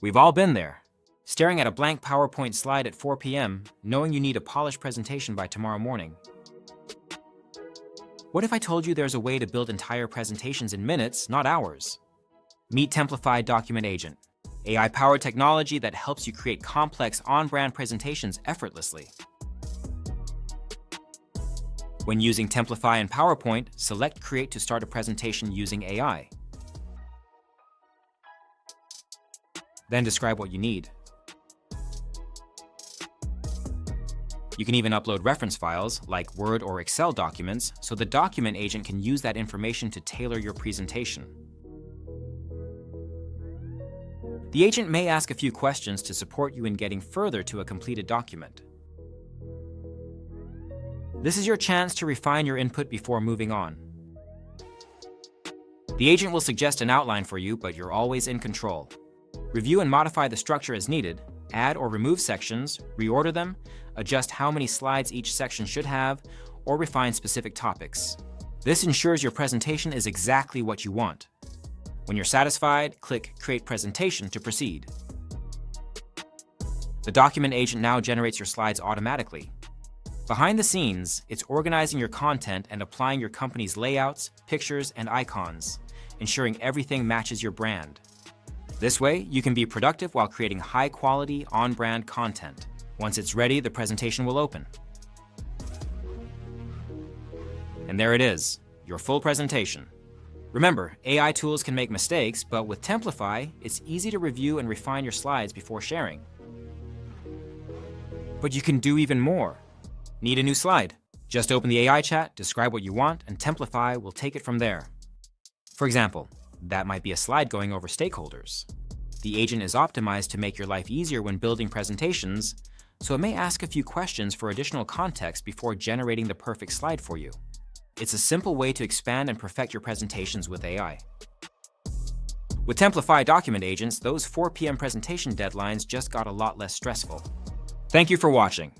We've all been there. Staring at a blank PowerPoint slide at 4 p.m., knowing you need a polished presentation by tomorrow morning. What if I told you there's a way to build entire presentations in minutes, not hours? Meet Templafy Document Agent, AI-powered technology that helps you create complex on-brand presentations effortlessly. When using Templafy in PowerPoint, select Create to start a presentation using AI. Then describe what you need. You can even upload reference files, like Word or Excel documents, so the document agent can use that information to tailor your presentation. The agent may ask a few questions to support you in getting further to a completed document. This is your chance to refine your input before moving on. The agent will suggest an outline for you, but you're always in control. Review and modify the structure as needed, add or remove sections, reorder them, adjust how many slides each section should have, or refine specific topics. This ensures your presentation is exactly what you want. When you're satisfied, click Create Presentation to proceed. The document agent now generates your slides automatically. Behind the scenes, it's organizing your content and applying your company's layouts, pictures, and icons, ensuring everything matches your brand. This way, you can be productive while creating high-quality, on-brand content. Once it's ready, the presentation will open. And there it is, your full presentation. Remember, AI tools can make mistakes, but with Templafy, it's easy to review and refine your slides before sharing. But you can do even more. Need a new slide? Just open the AI chat, describe what you want, and Templafy will take it from there. For example, that might be a slide going over stakeholders. The agent is optimized to make your life easier when building presentations, so it may ask a few questions for additional context before generating the perfect slide for you. It's a simple way to expand and perfect your presentations with AI. With Templafy Document Agents, those 4 p.m. presentation deadlines just got a lot less stressful. Thank you for watching.